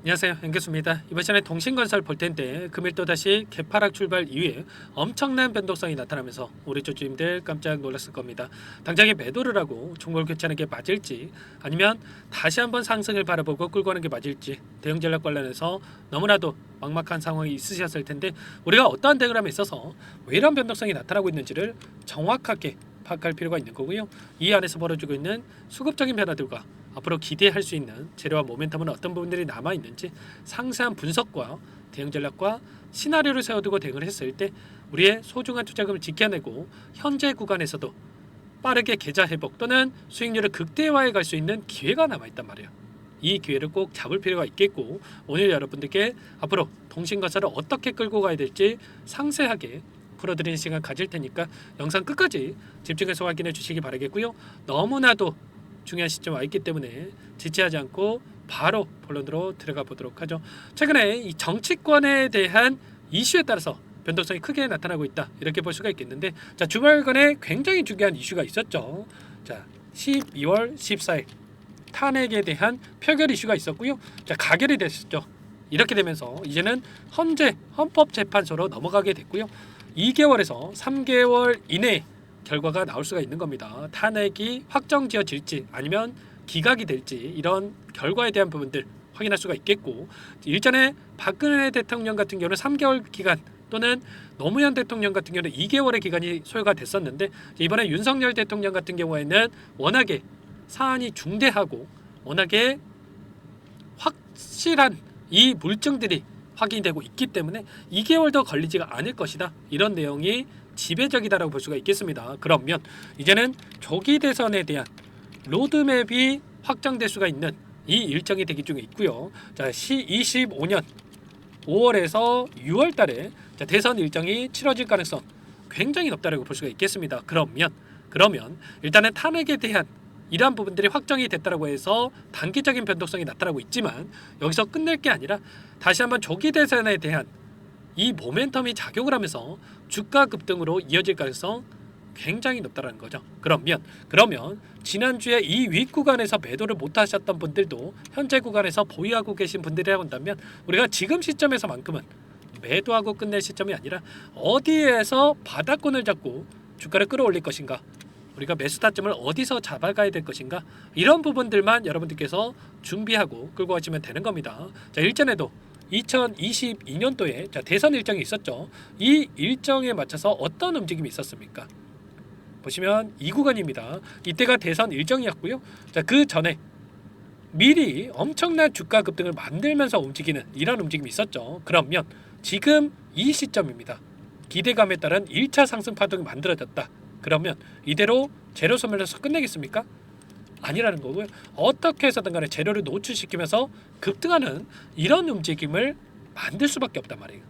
안녕하세요, 연교수입니다. 이번 시간에 동신건설 볼 텐데 금일 또다시 개파락 출발 이후에 엄청난 변동성이 나타나면서 우리 주주님들 깜짝 놀랐을 겁니다. 당장에 매도를 하고 종목을 교체하는 게 맞을지, 아니면 다시 한번 상승을 바라보고 끌고 가는 게 맞을지, 대응 전략 관련해서 너무나도 막막한 상황이 있으셨을 텐데, 우리가 어떠한 대응을 함에 있어서 왜 이런 변동성이 나타나고 있는지를 정확하게 파악할 필요가 있는 거고요. 이 안에서 벌어지고 있는 수급적인 변화들과 앞으로 기대할 수 있는 재료와 모멘텀은 어떤 부분들이 남아 있는지 상세한 분석과 대응 전략과 시나리오를 세워두고 대응을 했을 때 우리의 소중한 투자금을 지켜내고 현재 구간에서도 빠르게 계좌 회복 또는 수익률을 극대화해 갈 수 있는 기회가 남아 있단 말이에요. 이 기회를 꼭 잡을 필요가 있겠고, 오늘 여러분들께 앞으로 동신건설을 어떻게 끌고 가야 될지 상세하게 풀어드리는 시간 가질 테니까 영상 끝까지 집중해서 확인해 주시기 바라겠고요. 너무나도 중요한 시점 와 있기 때문에 지체하지 않고 바로 본론으로 들어가 보도록 하죠. 최근에 이 정치권에 대한 이슈에 따라서 변동성이 크게 나타나고 있다, 이렇게 볼 수가 있겠는데, 자, 주말간에 굉장히 중요한 이슈가 있었죠. 자, 12월 14일 탄핵에 대한 표결 이슈가 있었고요. 자, 가결이 됐었죠. 이렇게 되면서 이제는 헌재 헌법재판소로 넘어가게 됐고요. 2개월에서 3개월 이내에 결과가 나올 수가 있는 겁니다. 탄핵이 확정지어질지 아니면 기각이 될지, 이런 결과에 대한 부분들 확인할 수가 있겠고, 일전에 박근혜 대통령 같은 경우는 3개월 기간 또는 노무현 대통령 같은 경우는 2개월의 기간이 소요가 됐었는데, 이번에 윤석열 대통령 같은 경우에는 워낙에 사안이 중대하고 워낙에 확실한 이 물증들이 확인되고 있기 때문에 2개월 더 걸리지가 않을 것이다, 이런 내용이 지배적이다라고 볼 수가 있겠습니다. 그러면 이제는 조기 대선에 대한 로드맵이 확정될 수가 있는 이 일정이 대기 중에 있고요. 자, 25년 5월에서 6월 달에 대선 일정이 치러질 가능성 굉장히 높다라고 볼 수가 있겠습니다. 그러면 일단은 탄핵에 대한 이러한 부분들이 확정이 됐다고 해서 단기적인 변동성이 나타나고 있지만, 여기서 끝낼 게 아니라 다시 한번 조기 대선에 대한 이 모멘텀이 작용을 하면서 주가 급등으로 이어질 가능성 굉장히 높다는 거죠. 그러면 지난주에 이 윗구간에서 매도를 못하셨던 분들도 현재 구간에서 보유하고 계신 분들이라고 한다면, 우리가 지금 시점에서만큼은 매도하고 끝낼 시점이 아니라 어디에서 바닥권을 잡고 주가를 끌어올릴 것인가, 우리가 매수 타점을 어디서 잡아가야 될 것인가, 이런 부분들만 여러분들께서 준비하고 끌고 가시면 되는 겁니다. 자, 일전에도 2022년도에 대선 일정이 있었죠. 이 일정에 맞춰서 어떤 움직임이 있었습니까? 보시면 이 구간입니다. 이때가 대선 일정이었고요. 자, 그 전에 미리 엄청난 주가 급등을 만들면서 움직이는 이런 움직임이 있었죠. 그러면 지금 이 시점입니다. 기대감에 따른 1차 상승 파동이 만들어졌다. 그러면 이대로 재료 소멸해서 끝내겠습니까? 아니라는 거고요. 어떻게 해서든 간에 재료를 노출시키면서 급등하는 이런 움직임을 만들 수밖에 없단 말이에요.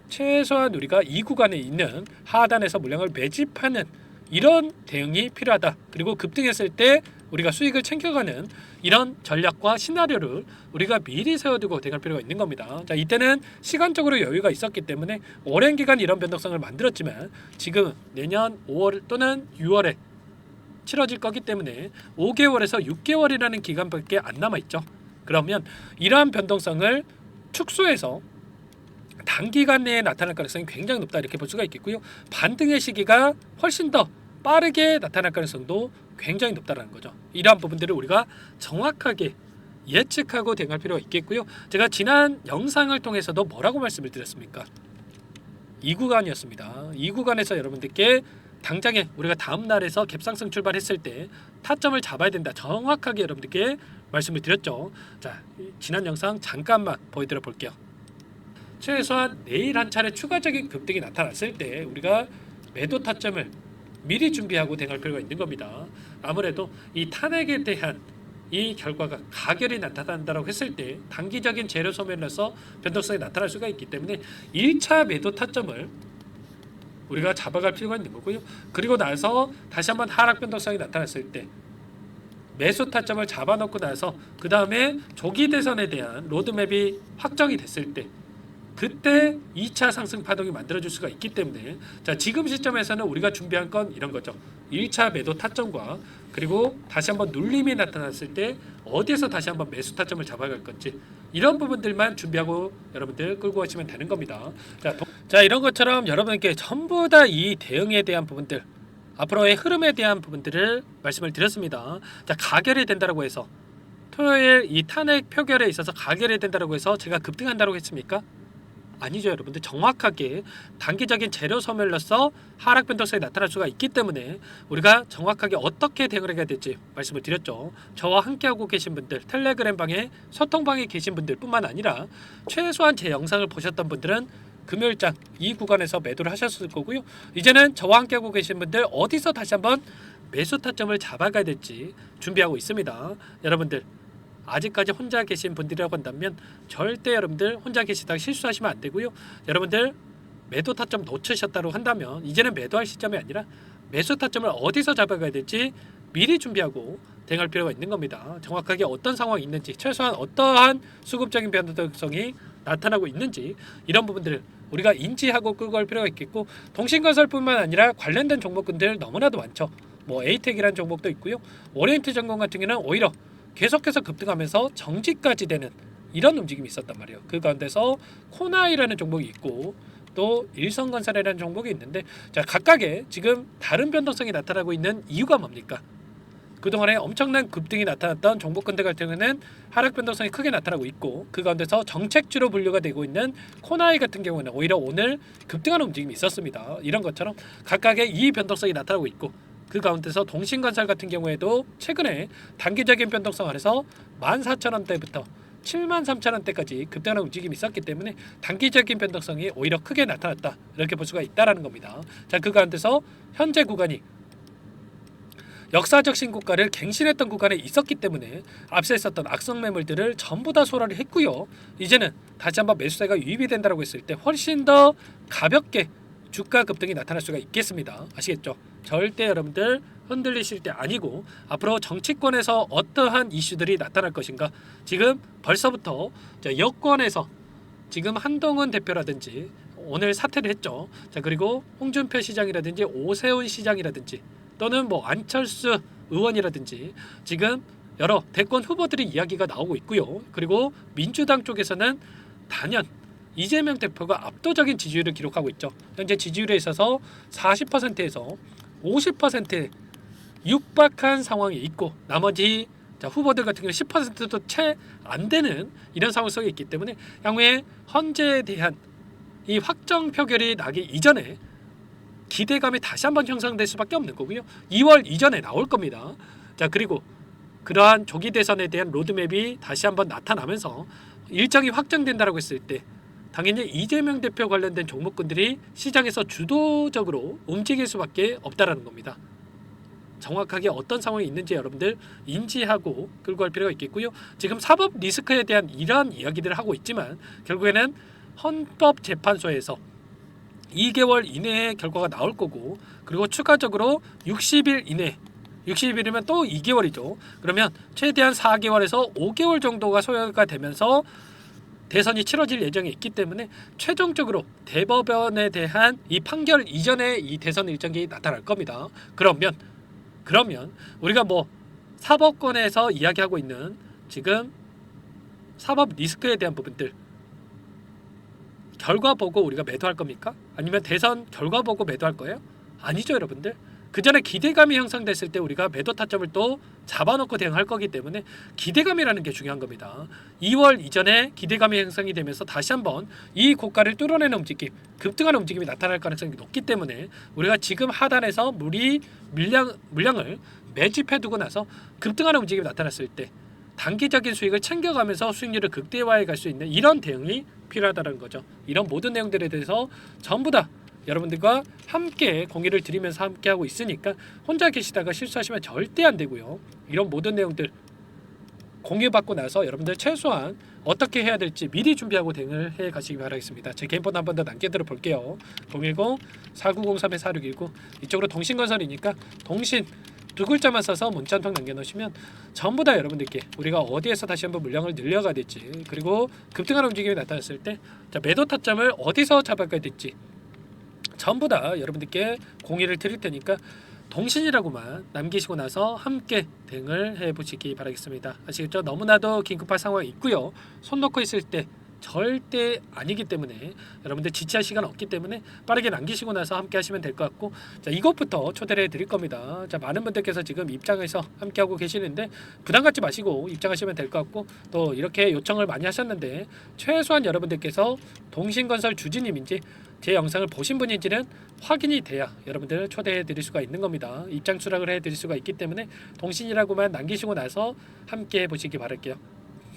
최소한 우리가 이 구간에 있는 하단에서 물량을 매집하는 이런 대응이 필요하다. 그리고 급등했을 때 우리가 수익을 챙겨가는 이런 전략과 시나리오를 우리가 미리 세워두고 대응할 필요가 있는 겁니다. 자, 이때는 시간적으로 여유가 있었기 때문에 오랜 기간 이런 변동성을 만들었지만, 지금 내년 5월 또는 6월에 치러질 거기 때문에 5개월에서 6개월이라는 기간밖에 안 남아있죠. 그러면 이러한 변동성을 축소해서 단기간 내에 나타날 가능성이 굉장히 높다, 이렇게 볼 수가 있겠고요. 반등의 시기가 훨씬 더 빠르게 나타날 가능성도 굉장히 높다는 거죠. 이러한 부분들을 우리가 정확하게 예측하고 대응할 필요가 있겠고요. 제가 지난 영상을 통해서도 뭐라고 말씀을 드렸습니까? 이 구간이었습니다. 이 구간에서 여러분들께 당장에 우리가 다음 날에서 갭상승 출발했을 때 타점을 잡아야 된다, 정확하게 여러분들께 말씀을 드렸죠. 자, 지난 영상 잠깐만 보여드려 볼게요. 최소한 내일 한 차례 추가적인 급등이 나타났을 때 우리가 매도 타점을 미리 준비하고 대응할 필요가 있는 겁니다. 아무래도 이 탄핵에 대한 이 결과가 가결이 나타난다고 했을 때 단기적인 재료 소멸에서 변동성이 나타날 수가 있기 때문에 1차 매도 타점을 우리가 잡아갈 필요가 있는 거고요. 그리고 나서 다시 한번 하락 변동성이 나타났을 때 매수 타점을 잡아놓고 나서 그 다음에 조기 대선에 대한 로드맵이 확정이 됐을 때 그때 2차 상승 파동이 만들어질 수가 있기 때문에 자 지금 시점에서는 우리가 준비한 건 이런 거죠. 1차 매도 타점과 그리고 다시 한번 눌림이 나타났을 때 어디에서 다시 한번 매수 타점을 잡아갈 건지 이런 부분들만 준비하고 여러분들 끌고 가시면 되는 겁니다. 자 이런 것처럼 여러분께 전부 다 이 대응에 대한 부분들 앞으로의 흐름에 대한 부분들을 말씀을 드렸습니다. 자 가결이 된다라고 해서 토요일 이 탄핵 표결에 있어서 가결이 된다라고 해서 제가 급등한다고 했습니까? 아니죠 여러분들. 정확하게 단기적인 재료 소멸로서 하락 변동성이 나타날 수가 있기 때문에 우리가 정확하게 어떻게 대응을 해야 될지 말씀을 드렸죠. 저와 함께하고 계신 분들 텔레그램 방에 소통방에 계신 분들 뿐만 아니라 최소한 제 영상을 보셨던 분들은 금요일장 이 구간에서 매도를 하셨을 거고요. 이제는 저와 함께하고 계신 분들 어디서 다시 한번 매수 타점을 잡아가야 될지 준비하고 있습니다. 여러분들 아직까지 혼자 계신 분들이라고 한다면 절대 여러분들 혼자 계시다가 실수하시면 안 되고요. 여러분들 매도 타점 놓치셨다고 한다면 이제는 매도할 시점이 아니라 매수 타점을 어디서 잡아가야 될지 미리 준비하고 대응할 필요가 있는 겁니다. 정확하게 어떤 상황이 있는지 최소한 어떠한 수급적인 변동성이 나타나고 있는지 이런 부분들을 우리가 인지하고 끌고 갈 필요가 있겠고 동신건설뿐만 아니라 관련된 종목군들 너무나도 많죠. 뭐 에이텍이라는 종목도 있고요. 오리엔트 전공 같은 경우는 오히려 계속해서 급등하면서 정지까지 되는 이런 움직임이 있었단 말이에요. 그 가운데서 코나이라는 종목이 있고 또 일성건설이라는 종목이 있는데 자 각각의 지금 다른 변동성이 나타나고 있는 이유가 뭡니까? 그동안에 엄청난 급등이 나타났던 종목군들 같은 경우는 하락 변동성이 크게 나타나고 있고 그 가운데서 정책주로 분류가 되고 있는 코나이 같은 경우는 오히려 오늘 급등하는 움직임이 있었습니다. 이런 것처럼 각각의 이 변동성이 나타나고 있고 그 가운데서 동신건설 같은 경우에도 최근에 단기적인 변동성 안에서 14,000원대부터 73,000원대까지 급등하는 움직임이 있었기 때문에 단기적인 변동성이 오히려 크게 나타났다 이렇게 볼 수가 있다라는 겁니다. 자, 그 가운데서 현재 구간이 역사적 신고가를 갱신했던 구간에 있었기 때문에 앞서 있었던 악성 매물들을 전부 다 소화를 했고요. 이제는 다시 한번 매수세가 유입이 된다고 했을 때 훨씬 더 가볍게 주가 급등이 나타날 수가 있겠습니다. 아시겠죠? 절대 여러분들 흔들리실 때 아니고 앞으로 정치권에서 어떠한 이슈들이 나타날 것인가 지금 벌써부터 여권에서 지금 한동훈 대표라든지 오늘 사퇴를 했죠. 자 그리고 홍준표 시장이라든지 오세훈 시장이라든지 또는 뭐 안철수 의원이라든지 지금 여러 대권 후보들의 이야기가 나오고 있고요. 그리고 민주당 쪽에서는 단연 이재명 대표가 압도적인 지지율을 기록하고 있죠. 현재 지지율에 있어서 40%에서 50%에 육박한 상황이 있고 나머지 후보들 같은 경우 10%도 채 안 되는 이런 상황 속에 있기 때문에 향후에 헌재에 대한 이 확정 표결이 나기 이전에 기대감이 다시 한번 형성될 수밖에 없는 거고요. 2월 이전에 나올 겁니다. 자 그리고 그러한 조기 대선에 대한 로드맵이 다시 한번 나타나면서 일정이 확정된다라고 했을 때 당연히 이재명 대표 관련된 종목군들이 시장에서 주도적으로 움직일 수밖에 없다라는 겁니다. 정확하게 어떤 상황이 있는지 여러분들 인지하고 끌고 갈 필요가 있겠고요. 지금 사법 리스크에 대한 이러한 이야기들을 하고 있지만 결국에는 헌법재판소에서 2개월 이내에 결과가 나올 거고 그리고 추가적으로 60일 이내 60일이면 또 2개월이죠. 그러면 최대한 4개월에서 5개월 정도가 소요가 되면서 대선이 치러질 예정이 있기 때문에 최종적으로 대법원에 대한 이 판결 이전에 이 대선 일정이 나타날 겁니다. 그러면 우리가 뭐 사법권에서 이야기하고 있는 지금 사법 리스크에 대한 부분들 결과 보고 우리가 매도할 겁니까? 아니면 대선 결과 보고 매도할 거예요? 아니죠 여러분들. 그 전에 기대감이 형성됐을 때 우리가 매도 타점을 또 잡아놓고 대응할 거기 때문에 기대감이라는 게 중요한 겁니다. 2월 이전에 기대감이 형성이 되면서 다시 한번 이 고가를 뚫어내는 움직임, 급등하는 움직임이 나타날 가능성이 높기 때문에 우리가 지금 하단에서 물량을 매집해두고 나서 급등하는 움직임이 나타났을 때 단기적인 수익을 챙겨가면서 수익률을 극대화해 갈 수 있는 이런 대응이 필요하다는 거죠. 이런 모든 내용들에 대해서 전부 다 여러분들과 함께 공유를 드리면서 함께하고 있으니까 혼자 계시다가 실수하시면 절대 안 되고요. 이런 모든 내용들 공유받고 나서 여러분들 최소한 어떻게 해야 될지 미리 준비하고 대응을 해 가시기 바라겠습니다. 제 개인번호 한 번 더 남겨드려 볼게요. 010-4903-4619 이쪽으로 동신건설이니까 동신 두 글자만 써서 문자 한 통 남겨놓으시면 전부 다 여러분들께 우리가 어디에서 다시 한번 물량을 늘려가야 될지, 그리고 급등하는 움직임이 나타났을 때 매도 타점을 어디서 잡아가야 될지 전부 다 여러분들께 공유를 드릴 테니까 동신이라고만 남기시고 나서 함께 대응을 해보시기 바라겠습니다. 아시겠죠? 너무나도 긴급한 상황이 있고요. 손 놓고 있을 때 절대 아니기 때문에 여러분들 지체할 시간 없기 때문에 빠르게 남기시고 나서 함께 하시면 될 것 같고, 자, 이것부터 초대를 해드릴 겁니다. 자, 많은 분들께서 지금 입장해서 함께 하고 계시는데 부담 갖지 마시고 입장하시면 될 것 같고, 또 이렇게 요청을 많이 하셨는데 최소한 여러분들께서 동신건설 주주님인지 제 영상을 보신 분인지는 확인이 돼야 여러분들 초대해 드릴 수가 있는 겁니다. 입장 수락을 해 드릴 수가 있기 때문에 동신이라고만 남기시고 나서 함께 해보시기 바랄게요.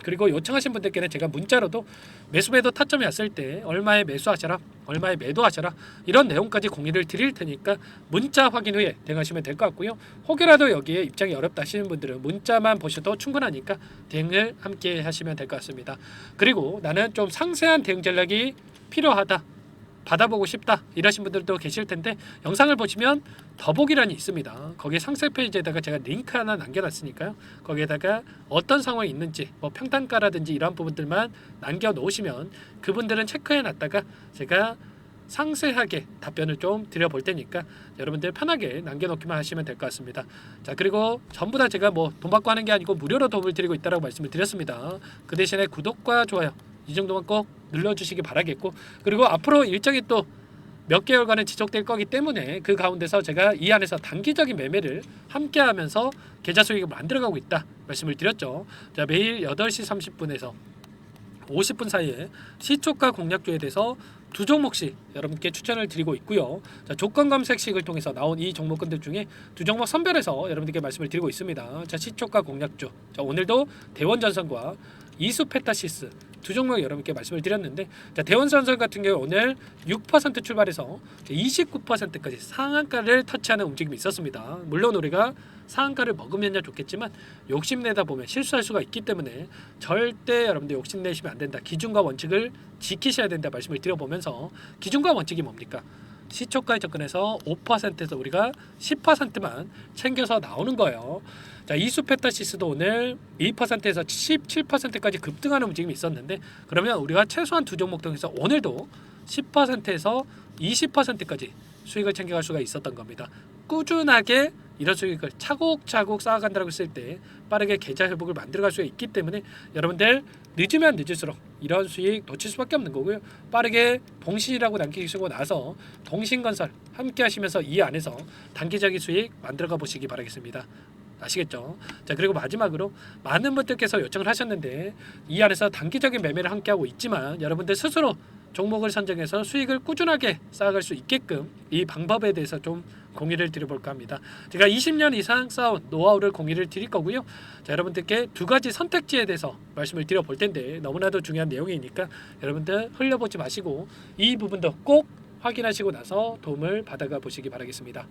그리고 요청하신 분들께는 제가 문자로도 매수매도 타점이 왔을 때 얼마에 매수하셔라, 얼마에 매도하셔라, 이런 내용까지 공유를 드릴 테니까 문자 확인 후에 대응하시면 될 것 같고요. 혹여라도 여기에 입장이 어렵다 하시는 분들은 문자만 보셔도 충분하니까 대응을 함께 하시면 될 것 같습니다. 그리고 나는 좀 상세한 대응 전략이 필요하다, 받아보고 싶다 이러신 분들도 계실 텐데, 영상을 보시면 더보기란이 있습니다. 거기에 상세 페이지에다가 제가 링크 하나 남겨놨으니까요. 거기에다가 어떤 상황이 있는지, 뭐 평단가라든지 이런 부분들만 남겨놓으시면 그분들은 체크해놨다가 제가 상세하게 답변을 좀 드려볼 테니까 여러분들 편하게 남겨놓기만 하시면 될 것 같습니다. 자, 그리고 전부 다 제가 뭐 돈 받고 하는 게 아니고 무료로 도움을 드리고 있다고 말씀을 드렸습니다. 그 대신에 구독과 좋아요 이 정도만 꼭 눌러주시기 바라겠고, 그리고 앞으로 일정이 또 몇 개월간은 지속될 거기 때문에 그 가운데서 제가 이 안에서 단기적인 매매를 함께 하면서 계좌 수익을 만들어가고 있다 말씀을 드렸죠. 자, 매일 8시 30분에서 50분 사이에 시초가 공략주에 대해서 두 종목씩 여러분께 추천을 드리고 있고요. 자, 조건 검색식을 통해서 나온 이 종목군들 중에 두 종목 선별해서 여러분들께 말씀을 드리고 있습니다. 자, 시초가 공략주. 자, 오늘도 대원전선과 이수페타시스 두 종목 여러분께 말씀을 드렸는데, 자, 대원전선 같은 경우 오늘 6% 출발해서 29%까지 상한가를 터치하는 움직임이 있었습니다. 물론 우리가 상한가를 먹으면야 좋겠지만 욕심내다 보면 실수할 수가 있기 때문에 절대 여러분들 욕심내시면 안 된다. 기준과 원칙을 지키셔야 된다 말씀을 드려보면서, 기준과 원칙이 뭡니까? 시초가에 접근해서 5%에서 우리가 10%만 챙겨서 나오는 거예요. 자, 이수페타시스도 오늘 2%에서 17%까지 급등하는 움직임이 있었는데, 그러면 우리가 최소한 두 종목 통해서 오늘도 10%에서 20%까지 수익을 챙겨갈 수가 있었던 겁니다. 꾸준하게 이런 수익을 차곡차곡 쌓아간다고 했을 때 빠르게 계좌 회복을 만들어갈 수가 있기 때문에 여러분들 늦으면 늦을수록 이런 수익 놓칠 수밖에 없는 거고요. 빠르게 동신이라고 남기시고 나서 동신건설 함께 하시면서 이 안에서 단기적인 수익 만들어가 보시기 바라겠습니다. 아시겠죠? 자, 그리고 마지막으로 많은 분들께서 요청을 하셨는데, 이 안에서 단기적인 매매를 함께 하고 있지만 여러분들 스스로 종목을 선정해서 수익을 꾸준하게 쌓아갈 수 있게끔 이 방법에 대해서 좀 공유를 드려볼까 합니다. 제가 20년 이상 쌓아온 노하우를 공유를 드릴 거고요. 자, 여러분들께 두 가지 선택지에 대해서 말씀을 드려볼 텐데 너무나도 중요한 내용이니까 여러분들 흘려보지 마시고 이 부분도 꼭 확인하시고 나서 도움을 받아가 보시기 바라겠습니다.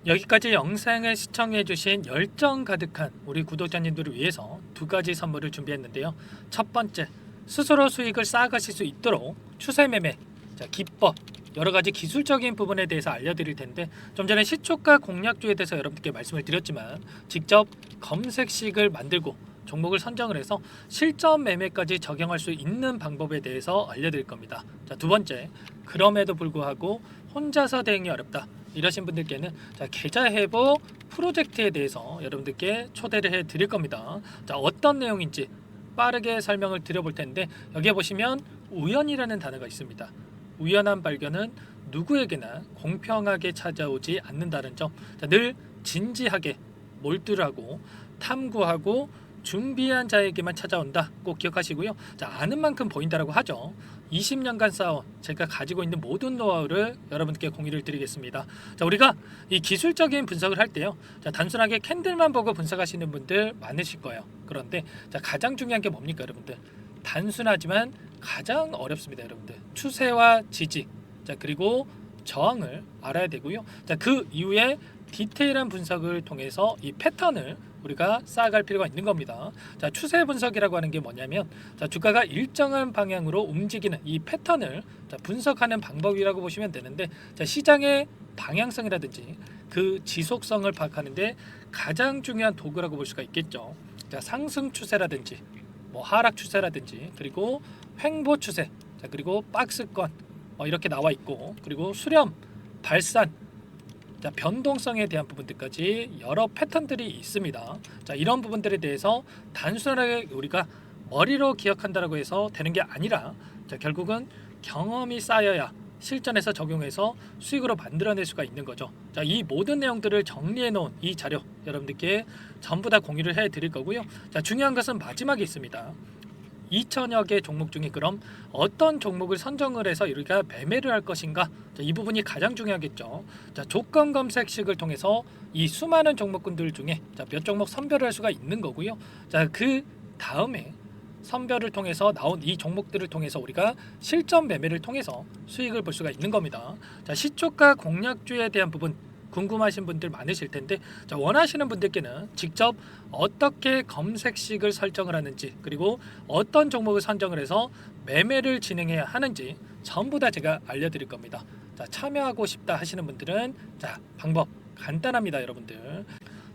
여기까지 영상을 시청해주신 열정 가득한 우리 구독자님들을 위해서 두 가지 선물을 준비했는데요. 첫 번째, 스스로 수익을 쌓아가실 수 있도록 추세 매매, 자, 기법, 여러 가지 기술적인 부분에 대해서 알려드릴 텐데, 좀 전에 시초가 공략주에 대해서 여러분께 말씀을 드렸지만 직접 검색식을 만들고 종목을 선정을 해서 실전 매매까지 적용할 수 있는 방법에 대해서 알려드릴 겁니다. 자, 두 번째, 그럼에도 불구하고 혼자서 대응이 어렵다 이러신 분들께는 자, 계좌 회복 프로젝트에 대해서 여러분들께 초대를 해 드릴 겁니다. 자, 어떤 내용인지 빠르게 설명을 드려볼 텐데, 여기에 보시면 우연이라는 단어가 있습니다. 우연한 발견은 누구에게나 공평하게 찾아오지 않는다는 점, 자, 늘 진지하게 몰두하고 탐구하고 준비한 자에게만 찾아온다 꼭 기억하시고요. 자, 아는 만큼 보인다라고 하죠. 20년간 쌓아온 제가 가지고 있는 모든 노하우를 여러분께 공유를 드리겠습니다. 자, 우리가 이 기술적인 분석을 할 때요, 자, 단순하게 캔들만 보고 분석하시는 분들 많으실 거예요. 그런데 자, 가장 중요한 게 뭡니까 여러분들? 단순하지만 가장 어렵습니다. 여러분들 추세와 지지, 자, 그리고 저항을 알아야 되고요. 자, 그 이후에 디테일한 분석을 통해서 이 패턴을 우리가 쌓아갈 필요가 있는 겁니다. 자, 추세 분석이라고 하는 게 뭐냐면, 자, 주가가 일정한 방향으로 움직이는 이 패턴을 자, 분석하는 방법이라고 보시면 되는데, 자, 시장의 방향성이라든지 그 지속성을 파악하는데 가장 중요한 도구라고 볼 수가 있겠죠. 자, 상승 추세라든지 뭐 하락 추세라든지 그리고 횡보 추세, 자, 그리고 박스권 이렇게 나와 있고 그리고 수렴, 발산, 자, 변동성에 대한 부분들까지 여러 패턴들이 있습니다. 자, 이런 부분들에 대해서 단순하게 우리가 머리로 기억한다라고 해서 되는 게 아니라 자, 결국은 경험이 쌓여야 실전에서 적용해서 수익으로 만들어낼 수가 있는 거죠. 자, 이 모든 내용들을 정리해 놓은 이 자료 여러분들께 전부 다 공유를 해 드릴 거고요. 자, 중요한 것은 마지막에 있습니다. 2천여 개 종목 중에 그럼 어떤 종목을 선정을 해서 우리가 매매를 할 것인가? 자, 이 부분이 가장 중요하겠죠. 자, 조건 검색식을 통해서 이 수많은 종목군들 중에 자, 몇 종목 선별을 할 수가 있는 거고요. 자, 그 다음에 선별을 통해서 나온 이 종목들을 통해서 우리가 실전 매매를 통해서 수익을 볼 수가 있는 겁니다. 자, 시초가 공략주에 대한 부분 궁금하신 분들 많으실 텐데 자, 원하시는 분들께는 직접 어떻게 검색식을 설정을 하는지 그리고 어떤 종목을 선정을 해서 매매를 진행해야 하는지 전부 다 제가 알려드릴 겁니다. 자, 참여하고 싶다 하시는 분들은 자, 방법 간단합니다. 여러분들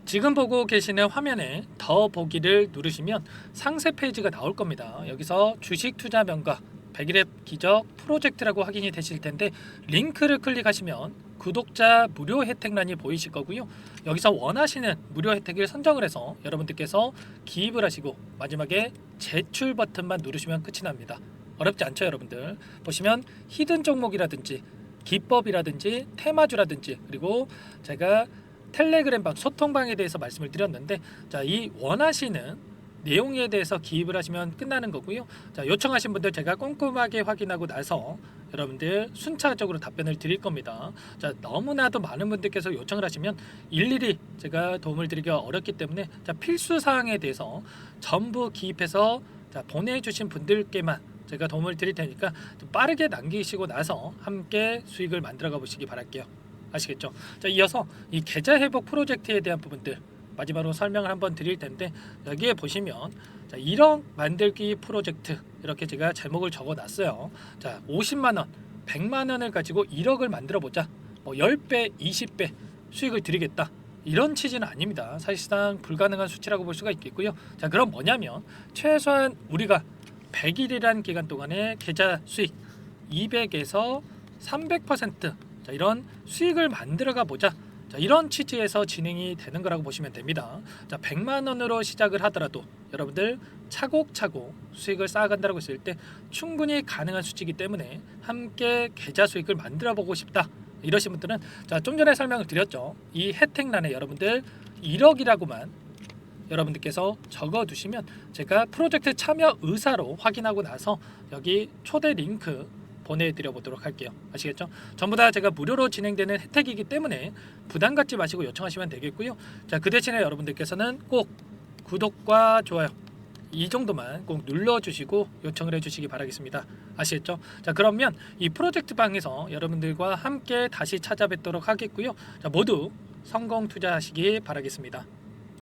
지금 보고 계시는 화면에 더 보기를 누르시면 상세 페이지가 나올 겁니다. 여기서 주식 투자 명가 100일의 기적 프로젝트라고 확인이 되실 텐데 링크를 클릭하시면 구독자 무료 혜택란이 보이실 거고요. 여기서 원하시는 무료 혜택을 선정을 해서 여러분들께서 기입을 하시고 마지막에 제출 버튼만 누르시면 끝이 납니다. 어렵지 않죠, 여러분들. 보시면 히든 종목이라든지 기법이라든지 테마주라든지 그리고 제가 텔레그램방 소통방에 대해서 말씀을 드렸는데 자, 이 원하시는 내용에 대해서 기입을 하시면 끝나는 거고요. 자, 요청하신 분들 제가 꼼꼼하게 확인하고 나서 여러분들 순차적으로 답변을 드릴 겁니다. 자, 너무나도 많은 분들께서 요청을 하시면 일일이 제가 도움을 드리기가 어렵기 때문에 자, 필수 사항에 대해서 전부 기입해서 자, 보내주신 분들께만 제가 도움을 드릴 테니까 좀 빠르게 남기시고 나서 함께 수익을 만들어가 보시기 바랄게요. 아시겠죠? 자, 이어서 이 계좌 회복 프로젝트에 대한 부분들 마지막으로 설명을 한번 드릴 텐데 여기에 보시면 자, 1억 만들기 프로젝트 이렇게 제가 제목을 적어 놨어요. 자, 50만원, 100만원을 가지고 1억을 만들어 보자. 뭐 10배, 20배 수익을 드리겠다. 이런 취지는 아닙니다. 사실상 불가능한 수치라고 볼 수가 있겠고요. 자, 그럼 뭐냐면 최소한 우리가 100일이란 기간 동안에 계좌 수익 200에서 300% 자, 이런 수익을 만들어가 보자. 자, 이런 취지에서 진행이 되는 거라고 보시면 됩니다. 자, 100만 원으로 시작을 하더라도 여러분들 차곡차곡 수익을 쌓아간다고 했을 때 충분히 가능한 수치이기 때문에 함께 계좌 수익을 만들어 보고 싶다. 이러신 분들은 자, 좀 전에 설명을 드렸죠. 이 혜택란에 여러분들 1억이라고만 여러분들께서 적어 두시면 제가 프로젝트 참여 의사로 확인하고 나서 여기 초대 링크 보내드려 보도록 할게요. 아시겠죠? 전부 다 제가 무료로 진행되는 혜택이기 때문에 부담 갖지 마시고 요청하시면 되겠고요. 자, 그 대신에 여러분들께서는 꼭 구독과 좋아요 이 정도만 꼭 눌러주시고 요청을 해주시기 바라겠습니다. 아시겠죠? 자, 그러면 이 프로젝트 방에서 여러분들과 함께 다시 찾아뵙도록 하겠고요. 자, 모두 성공 투자하시기 바라겠습니다.